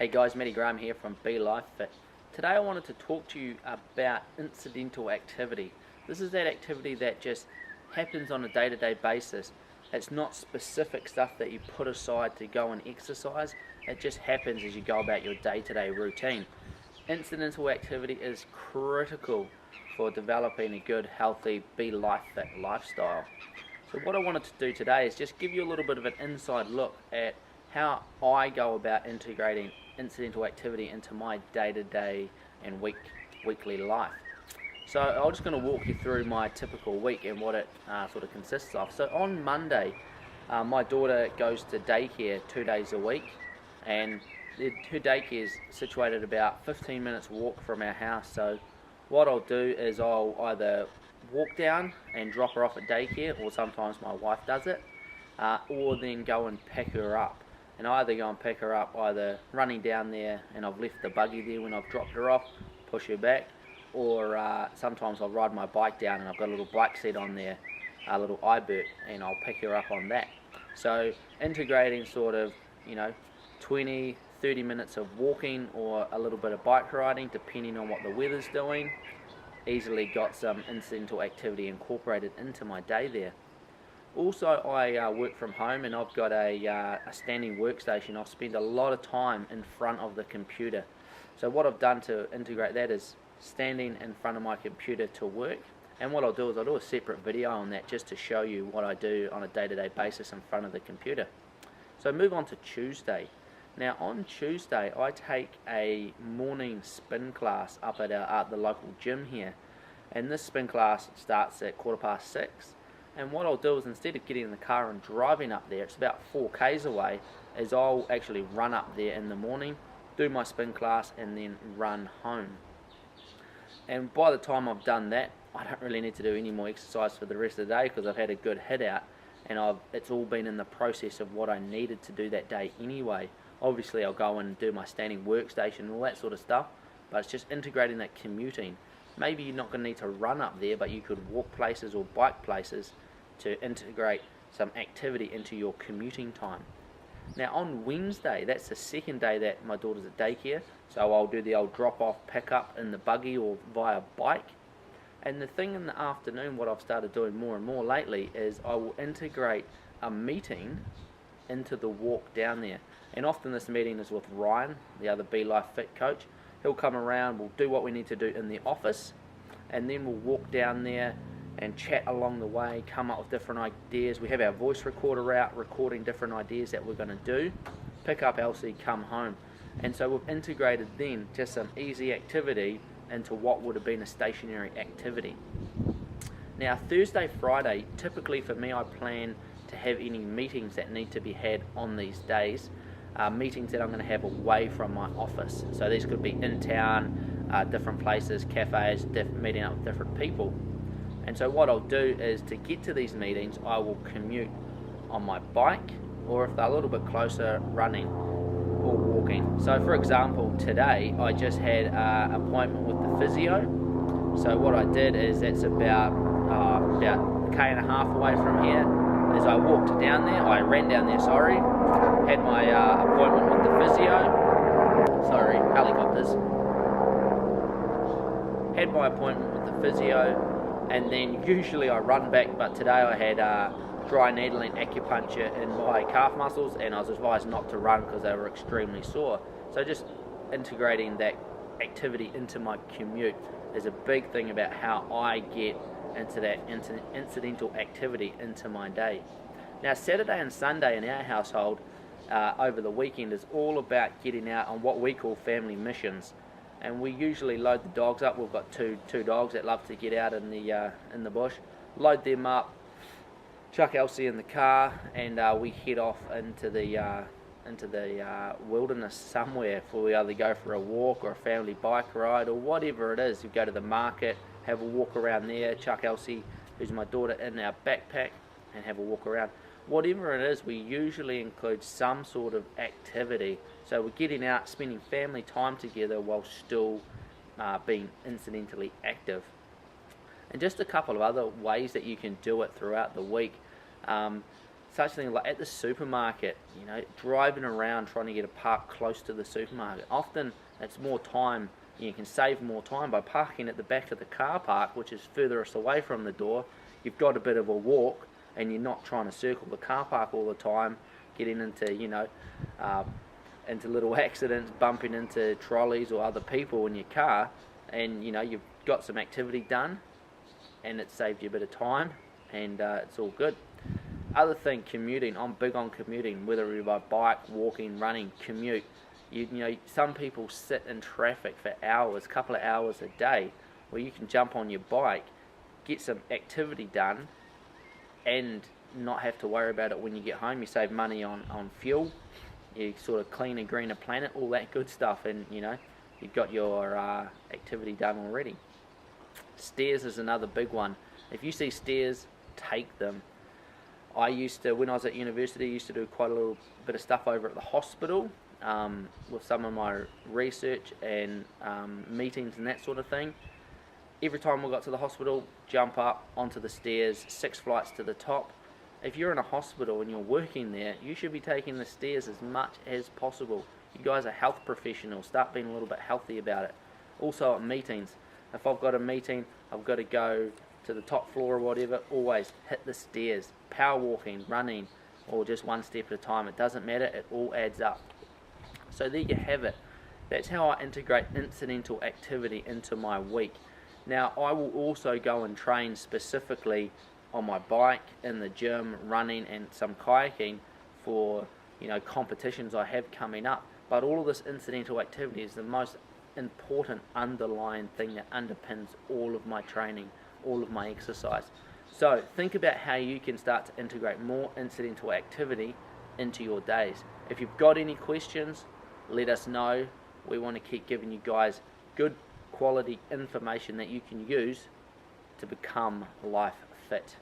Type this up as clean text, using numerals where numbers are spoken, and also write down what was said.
Hey guys, Matty Graham here from Be Life Fit. Today I wanted to talk to you about incidental activity. This is that activity that just happens on a day-to-day basis. It's not specific stuff that you put aside to go and exercise. It just happens as you go about your day-to-day routine. Incidental activity is critical for developing a good, healthy, Be Life Fit lifestyle. So what I wanted to do today is just give you a little bit of an inside look at how I go about integrating incidental activity into my day-to-day and weekly life. So I'm just going to walk you through my typical week and what it sort of consists of. So on Monday, my daughter goes to daycare 2 days a week, and her daycare is situated about 15 minutes walk from our house. So what I'll do is I'll either walk down and drop her off at daycare, or sometimes my wife does it, or then go and pick her up. And I either go and pick her up either running down there and I've left the buggy there when I've dropped her off, push her back, or sometimes I'll ride my bike down and I've got a little bike seat on there, a little iBert, and I'll pick her up on that. So integrating sort of 20-30 minutes of walking or a little bit of bike riding depending on what the weather's doing. Easily got some incidental activity incorporated into my day there. Also, I work from home and I've got a standing workstation. I spend a lot of time in front of the computer. So what I've done to integrate that is standing in front of my computer to work. And what I'll do is I'll do a separate video on that just to show you what I do on a day-to-day basis in front of the computer. So move on to Tuesday. Now on Tuesday I take a morning spin class up at the local gym here. And this spin class starts at 6:15. And what I'll do is, instead of getting in the car and driving up there, it's about 4 k's away, is I'll actually run up there in the morning, do my spin class, and then run home. And by the time I've done that, I don't really need to do any more exercise for the rest of the day because I've had a good hit out, and it's all been in the process of what I needed to do that day anyway. Obviously I'll go and do my standing workstation and all that sort of stuff, but it's just integrating that commuting. Maybe you're not going to need to run up there, but you could walk places or bike places to integrate some activity into your commuting time. Now on Wednesday, that's the second day that my daughter's at daycare, so I'll do the old drop off pick up in the buggy or via bike. And the thing in the afternoon, what I've started doing more and more lately, is I will integrate a meeting into the walk down there. And often this meeting is with Ryan, the other Be Life Fit coach. He'll come around, we'll do what we need to do in the office, and then we'll walk down there and chat along the way, come up with different ideas. We have our voice recorder out, recording different ideas that we're going to do. Pick up Elsie, come home. And so we've integrated then just some easy activity into what would have been a stationary activity. Now Thursday, Friday, typically for me I plan to have any meetings that need to be had on these days. Meetings that I'm going to have away from my office. So these could be in town, different places, cafes, meeting up with different people. And so what I'll do is, to get to these meetings, I will commute on my bike, or if they're a little bit closer, running or walking. So for example, today I just had an appointment with the physio. So what I did is, that's about a k and a half away from here, is I walked down there, I ran down there, sorry, had my appointment with the physio, sorry, helicopters, had my appointment with the physio, and then usually I run back, but today I had dry needling acupuncture in my calf muscles, and I was advised not to run because they were extremely sore. So just integrating that activity into my commute is a big thing about how I get into that incidental activity into my day. Now Saturday and Sunday in our household over the weekend is all about getting out on what we call family missions. And we usually load the dogs up. We've got two dogs that love to get out in the bush. Load them up, chuck Elsie in the car, and we head off into the wilderness somewhere. For we either go for a walk or a family bike ride or whatever it is. We go to the market, have a walk around there, chuck Elsie, who's my daughter, in our backpack, and have a walk around. Whatever it is, we usually include some sort of activity. So we're getting out, spending family time together while still being incidentally active. And just a couple of other ways that you can do it throughout the week. such things like at the supermarket, you know, driving around trying to get a park close to the supermarket. Often it's more time, you can save more time by parking at the back of the car park, which is furthest away from the door. You've got a bit of a walk and you're not trying to circle the car park all the time, getting into, you know, into little accidents, bumping into trolleys or other people in your car, and you know, you've got some activity done and it saved you a bit of time, and it's all good. Other thing, commuting. I'm big on commuting, whether you're by bike, walking, running, commute. You know, some people sit in traffic for hours, couple of hours a day, where you can jump on your bike, get some activity done, and not have to worry about it when you get home. You save money on fuel, you sort of clean and greener planet, all that good stuff, and you know, you've got your activity done already. Stairs is another big one. If you see stairs, take them. I used to, when I was at university, used to do quite a little bit of stuff over at the hospital with some of my research and meetings and that sort of thing. Every time we got to the hospital, jump up onto the stairs, 6 flights to the top. If you're in a hospital and you're working there, you should be taking the stairs as much as possible. You guys are health professionals, start being a little bit healthy about it. Also at meetings, if I've got a meeting, I've got to go to the top floor or whatever, always hit the stairs. Power walking, running, or just one step at a time, it doesn't matter, it all adds up. So there you have it. That's how I integrate incidental activity into my week. Now I will also go and train specifically on my bike, in the gym, running, and some kayaking for, you know, competitions I have coming up. But all of this incidental activity is the most important underlying thing that underpins all of my training, all of my exercise. So think about how you can start to integrate more incidental activity into your days. If you've got any questions, let us know. We want to keep giving you guys good quality information that you can use to become life fit.